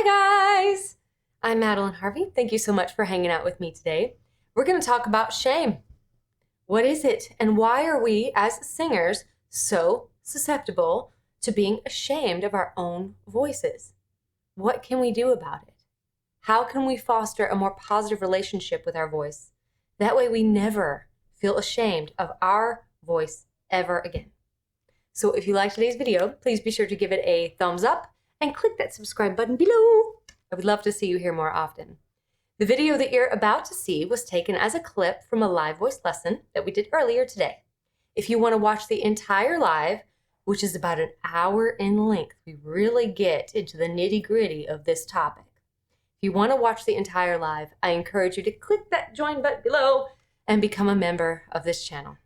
Hi guys! I'm Madeline Harvey. Thank you so much for hanging out with me today. We're going to talk about shame. What is it and why are we as singers so susceptible to being ashamed of our own voices? What can we do about it? How can we foster a more positive relationship with our voice? That way we never feel ashamed of our voice ever again. So if you liked today's video, please be sure to give it a thumbs up and click that subscribe button below. I would love to see you here more often. The video that you're about to see was taken as a clip from a live voice lesson that we did earlier today. If you want to watch the entire live, which is about an hour in length, we really get into the nitty-gritty of this topic. If you want to watch the entire live, I encourage you to click that join button below and become a member of this channel.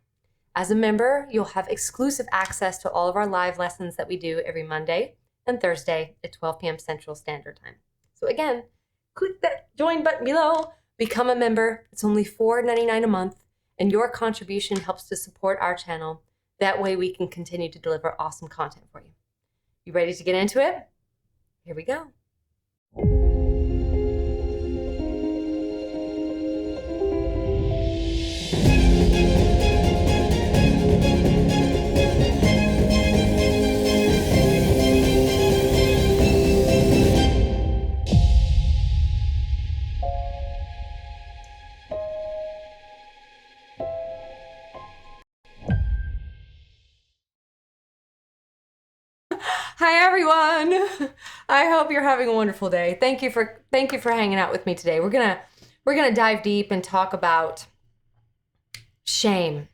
As a member, you'll have exclusive access to all of our live lessons that we do every Monday and Thursday at 12 p.m. Central Standard Time. So again, click that join button below, become a member. It's only $4.99 a month, and your contribution helps to support our channel. That way we can continue to deliver awesome content for you. You ready to get into it? Here we go. Hi everyone. I hope you're having a wonderful day. Thank you for hanging out with me today. We're gonna dive deep and talk about shame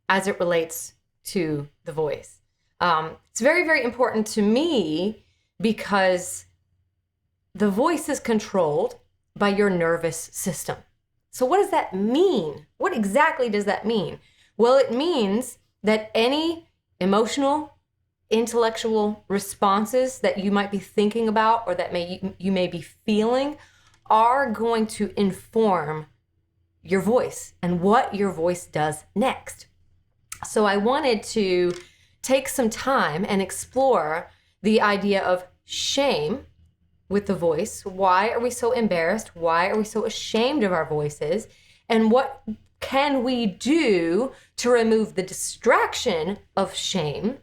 as it relates to the voice. It's very, very important to me because the voice is controlled by your nervous system. So what does that mean? What exactly does that mean? Well, it means that any emotional, intellectual responses that you might be thinking about or that you may be feeling are going to inform your voice and what your voice does next. So I wanted to take some time and explore the idea of shame with the voice. Why are we so embarrassed? Why are we so ashamed of our voices? And what can we do to remove the distraction of shame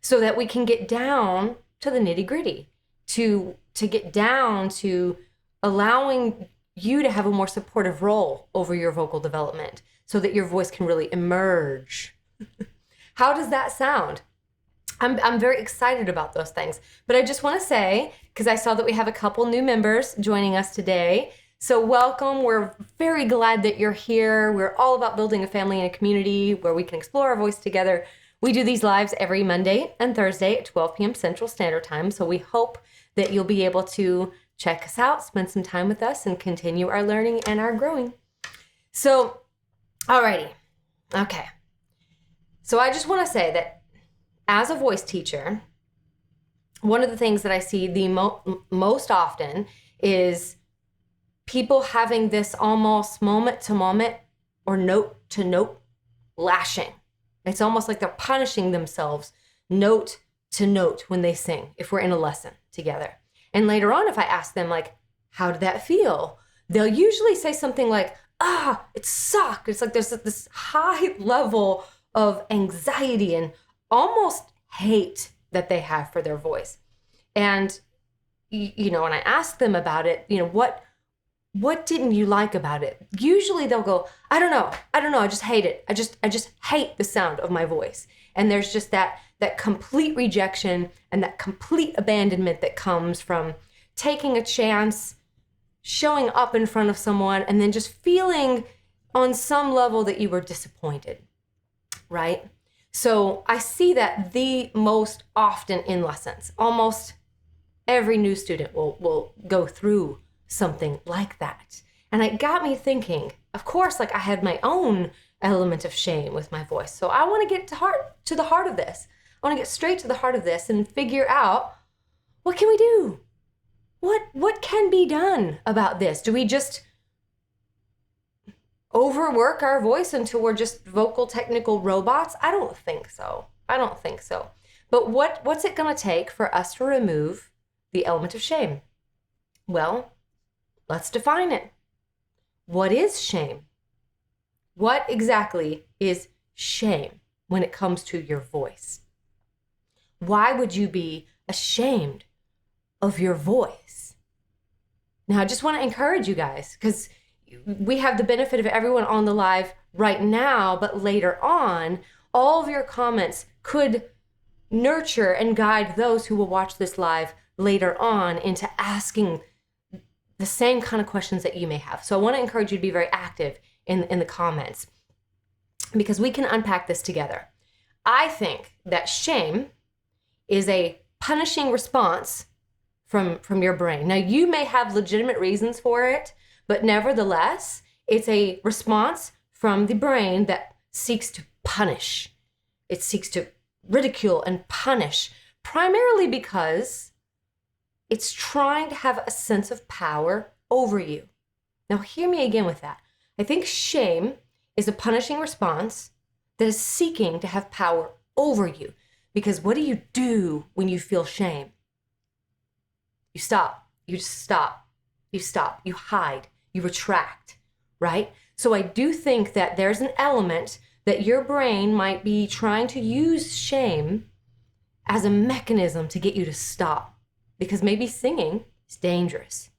so that we can get down to the nitty-gritty, to get down to allowing you to have a more supportive role over your vocal development so that your voice can really emerge. How does that sound? I'm very excited about those things. But I just want to say, because I saw that we have a couple new members joining us today. So welcome. We're very glad that you're here. We're all about building a family and a community where we can explore our voice together. We do these lives every Monday and Thursday at 12 p.m. Central Standard Time. So we hope that you'll be able to check us out, spend some time with us, and continue our learning and our growing. So, alrighty. Okay. So I just want to say that as a voice teacher, one of the things that I see the most often is people having this almost moment to moment or note to note lashing. It's almost like they're punishing themselves note to note when they sing, if we're in a lesson together. And later on, if I ask them, like, how did that feel? They'll usually say something like, it sucked. It's like there's this high level of anxiety and almost hate that they have for their voice. And, when I ask them about it, what didn't you like about it? Usually they'll go, I don't know. I just hate it. I just hate the sound of my voice. And there's just that complete rejection and that complete abandonment that comes from taking a chance, showing up in front of someone, and then just feeling on some level that you were disappointed, right? So I see that the most often in lessons. Almost every new student will go through something like that. And it got me thinking, of course, like I had my own element of shame with my voice. So I want to get to the heart of this. I want to get straight to the heart of this and figure out, what can we do? What can be done about this? Do we just overwork our voice until we're just vocal technical robots? I don't think so. But what's it going to take for us to remove the element of shame? Well, let's define it. What is shame? What exactly is shame when it comes to your voice? Why would you be ashamed of your voice? Now, I just want to encourage you guys, because we have the benefit of everyone on the live right now, but later on, all of your comments could nurture and guide those who will watch this live later on into asking the same kind of questions that you may have. So I want to encourage you to be very active in the comments, because we can unpack this together. I think that shame is a punishing response from your brain. Now, you may have legitimate reasons for it, but nevertheless, it's a response from the brain that seeks to punish. It seeks to ridicule and punish, primarily because it's trying to have a sense of power over you. Now, hear me again with that. I think shame is a punishing response that is seeking to have power over you. Because what do when you feel shame? You stop. You just stop. You stop. You hide. You retract, right? So I do think that there's an element that your brain might be trying to use shame as a mechanism to get you to stop. Because maybe singing is dangerous.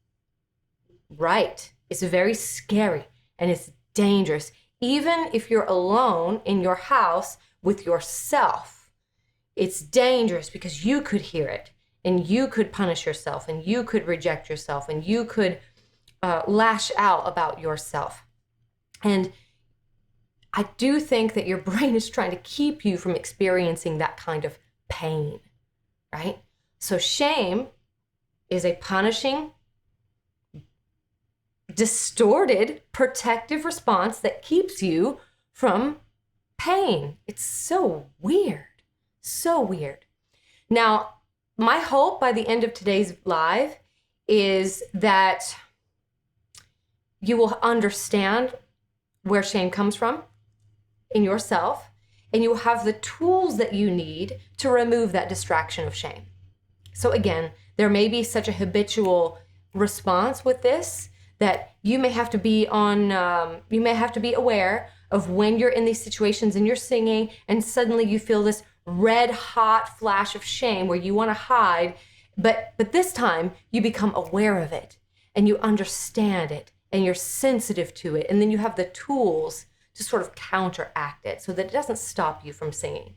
Right. It's very scary and it's dangerous. Even if you're alone in your house with yourself, it's dangerous because you could hear it and you could punish yourself and you could reject yourself and you could lash out about yourself. And I do think that your brain is trying to keep you from experiencing that kind of pain, right? So shame is a punishing, distorted, protective response that keeps you from pain. It's so weird. So weird. Now, my hope by the end of today's live is that you will understand where shame comes from in yourself, and you will have the tools that you need to remove that distraction of shame. So again, there may be such a habitual response with this that you may have to be you may have to be aware of when you're in these situations and you're singing and suddenly you feel this red hot flash of shame where you want to hide, but this time you become aware of it and you understand it and you're sensitive to it, and then you have the tools to sort of counteract it so that it doesn't stop you from singing.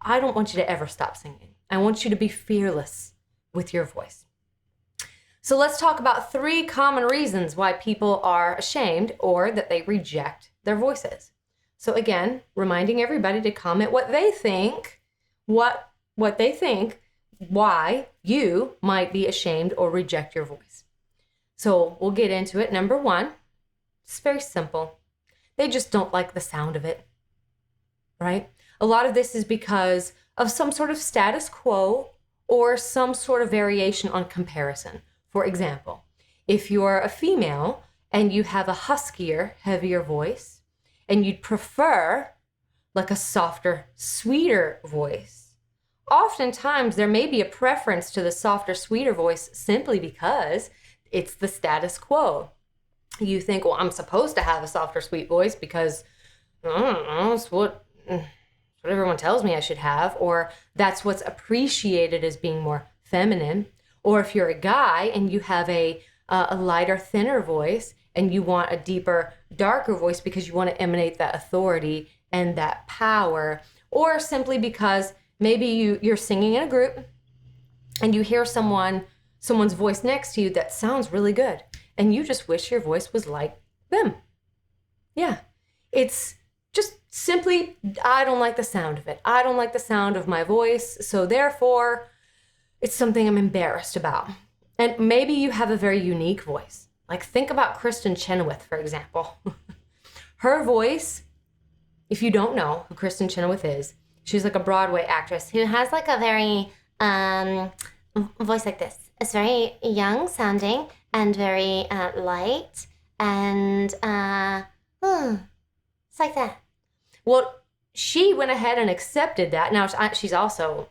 I don't want you to ever stop singing. I want you to be fearless with your voice. So let's talk about 3 common reasons why people are ashamed or that they reject their voices. So again, reminding everybody to comment what they think, what they think, why you might be ashamed or reject your voice. So we'll get into it. Number 1, it's very simple. They just don't like the sound of it, right? A lot of this is because of some sort of status quo or some sort of variation on comparison. For example, if you're a female and you have a huskier, heavier voice, and you'd prefer like a softer, sweeter voice, oftentimes there may be a preference to the softer, sweeter voice simply because it's the status quo. You think, well, I'm supposed to have a softer, sweet voice because, I don't know, it's what everyone tells me I should have, or that's what's appreciated as being more feminine. Or if you're a guy and you have a lighter, thinner voice and you want a deeper, darker voice because you want to emanate that authority and that power, or simply because maybe you're singing in a group and you hear someone's voice next to you that sounds really good and you just wish your voice was like them. Yeah, it's just simply, I don't like the sound of it. I don't like the sound of my voice, so therefore it's something I'm embarrassed about. And maybe you have a very unique voice. Like think about Kristen Chenoweth, for example. Her voice, if you don't know who Kristen Chenoweth is, she's like a Broadway actress who has like a very voice like this. It's very young sounding and very light and it's like that. Well, she went ahead and accepted that. Now she's also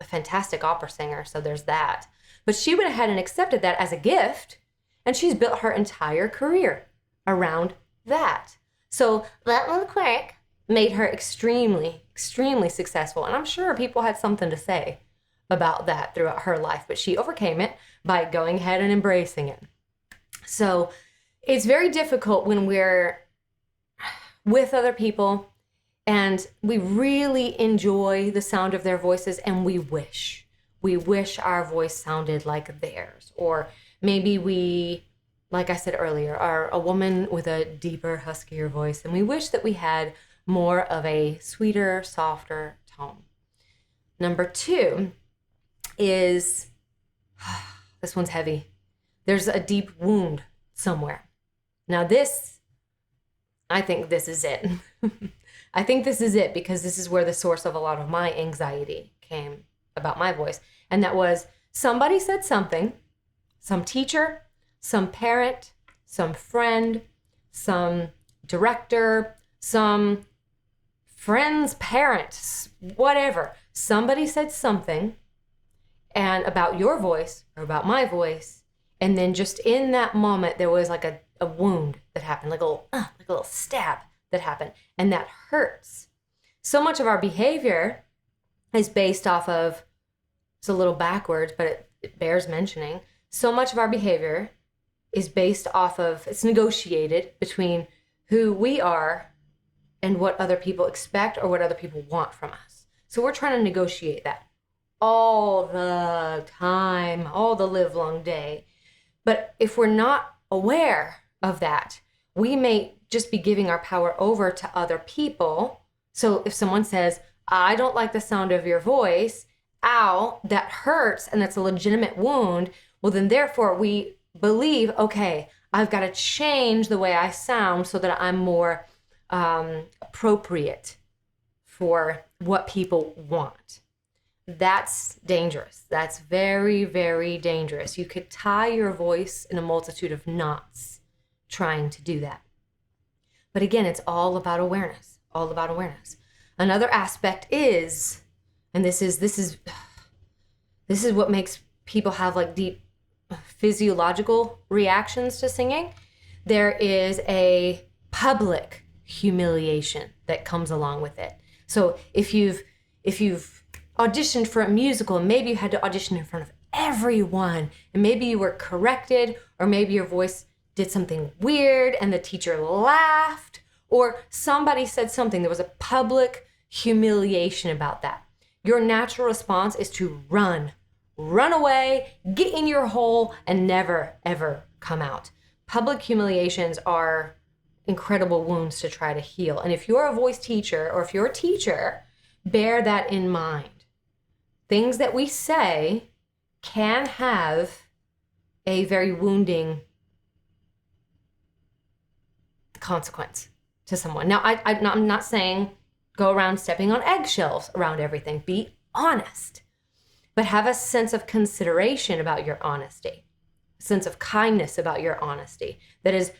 a fantastic opera singer, so there's that. But she went ahead and accepted that as a gift, and she's built her entire career around that. So that little quirk made her extremely, extremely successful. And I'm sure people had something to say about that throughout her life, but she overcame it by going ahead and embracing it. So it's very difficult when we're with other people and we really enjoy the sound of their voices, and we wish our voice sounded like theirs. Or maybe we, like I said earlier, are a woman with a deeper, huskier voice, and we wish that we had more of a sweeter, softer tone. Number 2 is, this one's heavy. There's a deep wound somewhere. Now this, I think this is it. I think this is it, because this is where the source of a lot of my anxiety came about my voice. And that was, somebody said something, some teacher, some parent, some friend, some director, some friend's parents, whatever. Somebody said something and about your voice or about my voice. And then just in that moment, there was like a wound that happened, like a little stab that happened. And that hurts. So much of our behavior is based off of, it's a little backwards, but it bears mentioning. So much of our behavior is based off of, it's negotiated between who we are and what other people expect or what other people want from us. So we're trying to negotiate that all the time, all the live long day. But if we're not aware of that, we may just be giving our power over to other people. So if someone says, I don't like the sound of your voice, ow, that hurts, and that's a legitimate wound, well, then therefore we believe, okay, I've got to change the way I sound so that I'm more appropriate for what people want. That's dangerous. That's very, very dangerous. You could tie your voice in a multitude of knots trying to do that. But again, it's all about awareness, all about awareness. Another aspect is, and this is what makes people have like deep physiological reactions to singing. There is a public humiliation that comes along with it. So if you've auditioned for a musical, and maybe you had to audition in front of everyone, and maybe you were corrected, or maybe your voice did something weird and the teacher laughed, or somebody said something, there was a public humiliation about that. Your natural response is to run away, get in your hole, and never, ever come out. Public humiliations are incredible wounds to try to heal. And if you're a voice teacher, or if you're a teacher, bear that in mind. Things that we say can have a very wounding consequence to someone. Now, I'm not saying go around stepping on eggshells around everything. Be honest, but have a sense of consideration about your honesty, a sense of kindness about your honesty that is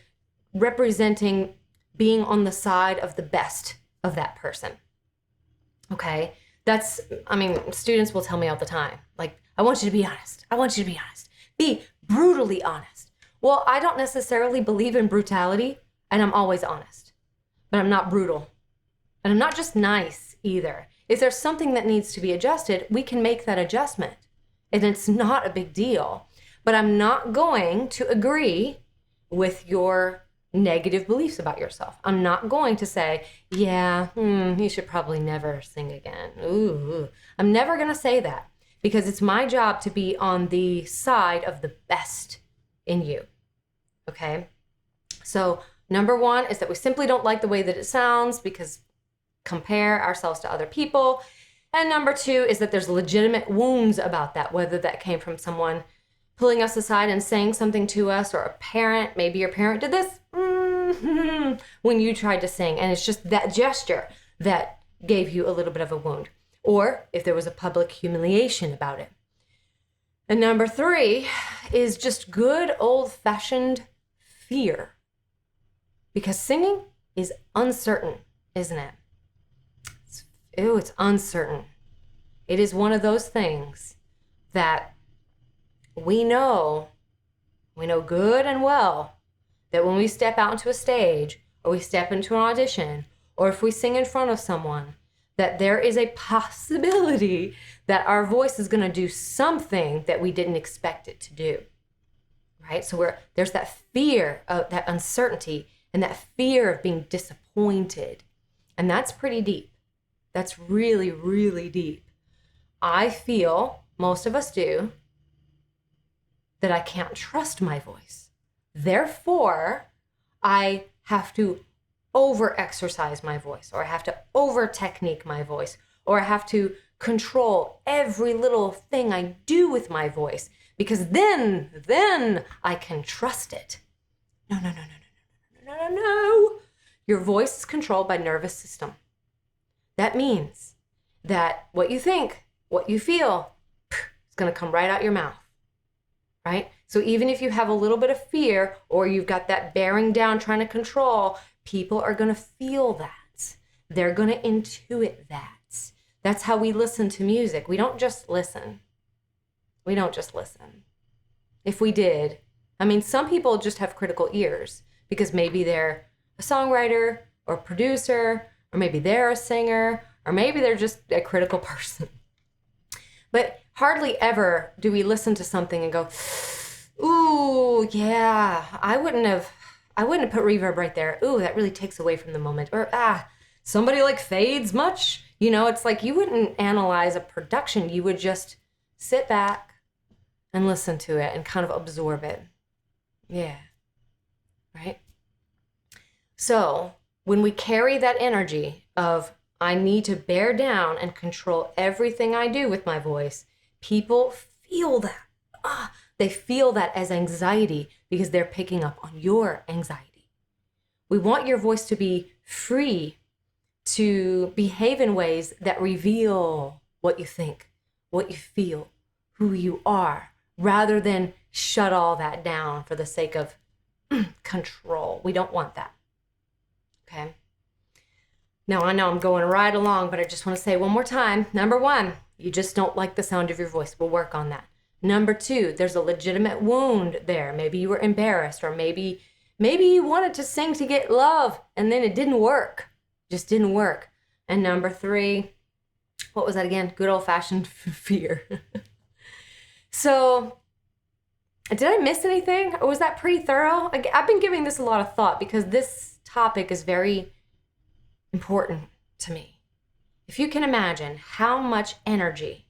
representing being on the side of the best of that person. Okay? Students will tell me all the time, like, I want you to be honest. I want you to be honest. Be brutally honest. Well, I don't necessarily believe in brutality, and I'm always honest, but I'm not brutal. And I'm not just nice either. If there's something that needs to be adjusted, we can make that adjustment. And it's not a big deal. But I'm not going to agree with your negative beliefs about yourself. I'm not going to say, you should probably never sing again. Ooh. I'm never going to say that, because it's my job to be on the side of the best in you. Okay? So number 1 is that we simply don't like the way that it sounds, because compare ourselves to other people. And number 2 is that there's legitimate wounds about that, whether that came from someone pulling us aside and saying something to us, or a parent. Maybe your parent did this when you tried to sing, and it's just that gesture that gave you a little bit of a wound, or if there was a public humiliation about it. And number 3 is just good old-fashioned fear, because singing is uncertain, isn't it? It's uncertain. It is one of those things that we know good and well that when we step out into a stage, or we step into an audition, or if we sing in front of someone, that there is a possibility that our voice is going to do something that we didn't expect it to do, right? So there's that fear of that uncertainty and that fear of being disappointed. And that's pretty deep. That's really, really deep. I feel, most of us do, that I can't trust my voice. Therefore, I have to over-exercise my voice, or I have to over-technique my voice, or I have to control every little thing I do with my voice, because then I can trust it. No, no, no, no, no, no, no, no, no. Your voice is controlled by nervous system. That means that what you think, what you feel, is going to come right out your mouth, right? So even if you have a little bit of fear, or you've got that bearing down, trying to control, people are going to feel that. They're going to intuit that. That's how we listen to music. We don't just listen. We don't just listen. If we did, I mean, some people just have critical ears because maybe they're a songwriter or producer, or maybe they're a singer, or maybe they're just a critical person. But hardly ever do we listen to something and go, ooh, yeah, I wouldn't have put reverb right there. Ooh, that really takes away from the moment. Or, somebody like fades much. You know, it's like you wouldn't analyze a production. You would just sit back and listen to it and kind of absorb it. Yeah. Right? So when we carry that energy of, I need to bear down and control everything I do with my voice, people feel that. They feel that as anxiety because they're picking up on your anxiety. We want your voice to be free to behave in ways that reveal what you think, what you feel, who you are, rather than shut all that down for the sake of control. We don't want that. Okay? Now, I know I'm going right along, but I just want to say one more time. Number one, you just don't like the sound of your voice. We'll work on that. Number two, there's a legitimate wound there. Maybe you were embarrassed, or maybe you wanted to sing to get love and then it didn't work. Just didn't work. And number three, what was that again? Good old-fashioned fear. So, did I miss anything? Or was that pretty thorough? I've been giving this a lot of thought because this topic is very important to me. If you can imagine how much energy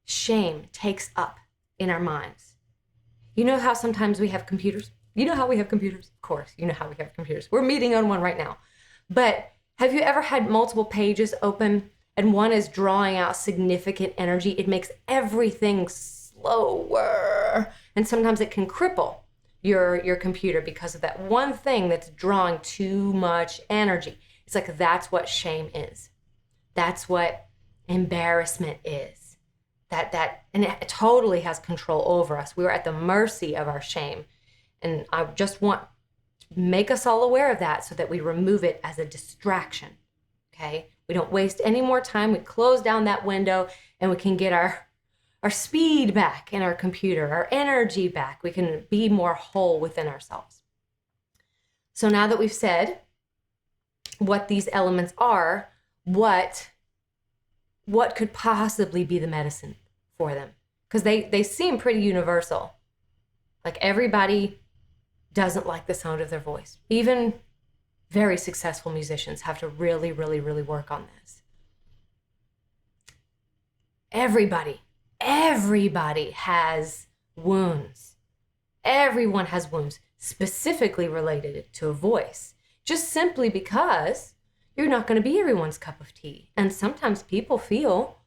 shame takes up in our minds. You know how sometimes we have computers? You know how we have computers? Of course, you know how we have computers. We're meeting on one right now. But have you ever had multiple pages open and one is drawing out significant energy? It makes everything slower. And sometimes it can cripple your computer because of that one thing that's drawing too much energy. It's like that's what shame is. That's what embarrassment is. And it totally has control over us. We're at the mercy of our shame. And I just want to make us all aware of that so that we remove it as a distraction. Okay? We don't waste any more time. We close down that window and we can get our speed back in our computer, our energy back. We can be more whole within ourselves. So now that we've said what these elements are, what could possibly be the medicine for them? Because they seem pretty universal. Like everybody doesn't like the sound of their voice. Even very successful musicians have to really, really, really work on this. Everybody has wounds. Everyone has wounds specifically related to a voice, just simply because you're not going to be everyone's cup of tea. And sometimes people feel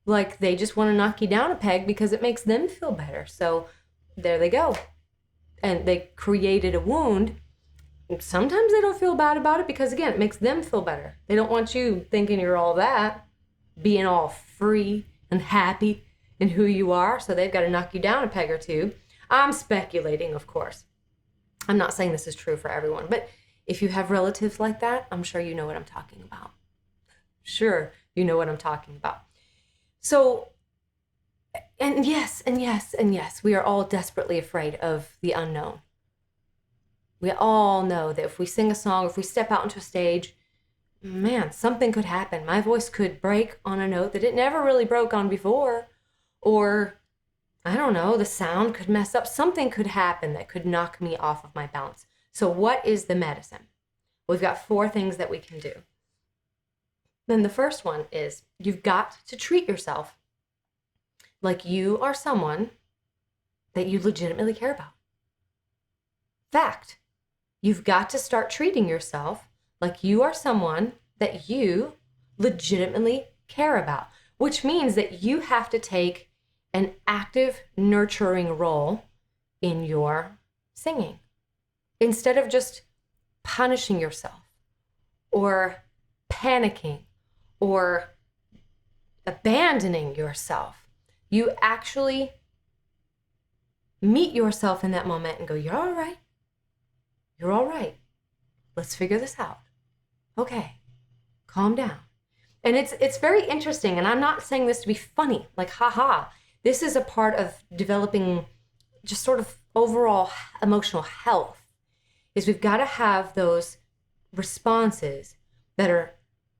like they just want to knock you down a peg because it makes them feel better. So there they go. And they created a wound. Sometimes they don't feel bad about it because, again, it makes them feel better. They don't want you thinking you're all that, being all free and happy in who you are. So they've got to knock you down a peg or two. I'm speculating, of course. I'm not saying this is true for everyone, but if you have relatives like that, I'm sure you know what I'm talking about. Sure, you know what I'm talking about. So And yes, and yes, and yes, we are all desperately afraid of the unknown. We all know that if we sing a song, if we step out into a stage, man, something could happen. My voice could break on a note that it never really broke on before. Or, I don't know, the sound could mess up. Something could happen that could knock me off of my balance. So what is the medicine? We've got 4 things that we can do. Then the first one is you've got to treat yourself like you are someone that you legitimately care about. Fact. You've got to start treating yourself like you are someone that you legitimately care about, which means that you have to take an active, nurturing role in your singing. Instead of just punishing yourself or panicking or abandoning yourself, you actually meet yourself in that moment and go, you're all right. You're all right. Let's figure this out. Okay, calm down. And it's very interesting, and I'm not saying this to be funny, like haha. This is a part of developing just sort of overall emotional health, is we've got to have those responses that are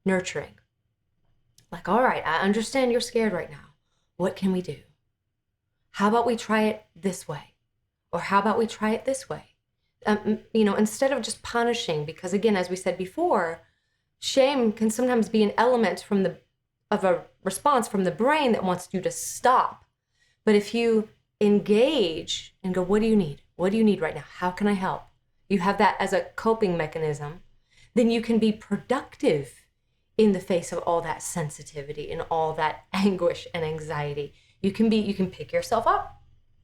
nurturing. Like, all right, I understand you're scared right now. What can we do? How about we try it this way? Or how about we try it this way? Instead of just punishing, because again, as we said before, shame can sometimes be an element of a response from the brain that wants you to stop. But if you engage and go, what do you need? What do you need right now? How can I help? You have that as a coping mechanism, then you can be productive in the face of all that sensitivity and all that anguish and anxiety. You can pick yourself up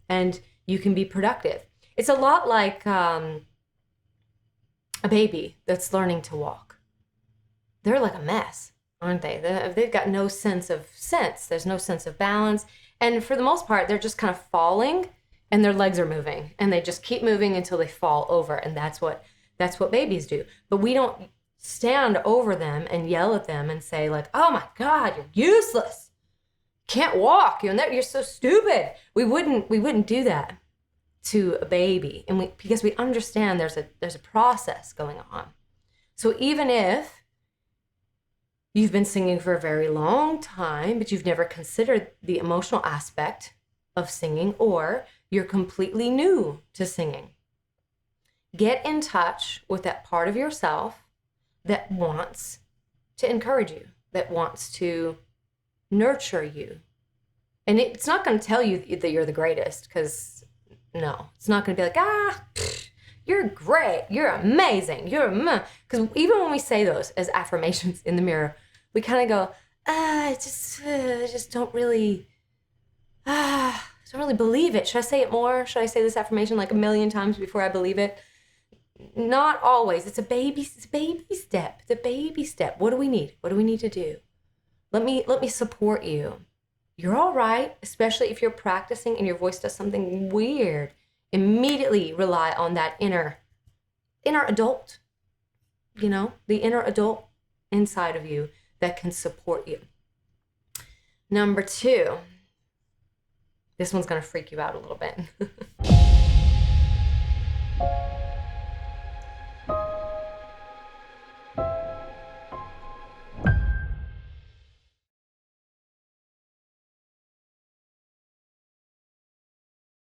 and you can be productive. It's a lot like a baby that's learning to walk. They're like a mess, aren't they? They've got no sense of sense. There's no sense of balance. And for the most part, they're just kind of falling and their legs are moving and they just keep moving until they fall over. And that's what babies do. But we don't stand over them and yell at them and say like, oh my God, you're useless. Can't walk. You're so stupid. We wouldn't do that to a baby, and because we understand there's a process going on. So even if you've been singing for a very long time, but you've never considered the emotional aspect of singing, or you're completely new to singing, get in touch with that part of yourself that wants to encourage you, that wants to nurture you. And it's not going to tell you that you're the greatest, because no, it's not going to be like, you're great, you're amazing, because even when we say those as affirmations in the mirror, we kind of go, I just don't really believe it. Should I say it more? Should I say this affirmation like a million times before I believe it? Not always. It's a baby step. It's a baby step. What do we need? What do we need to do? Let me support you. You're all right, especially if you're practicing and your voice does something weird. Immediately rely on that inner adult, the inner adult inside of you that can support you. Number 2, this one's going to freak you out a little bit.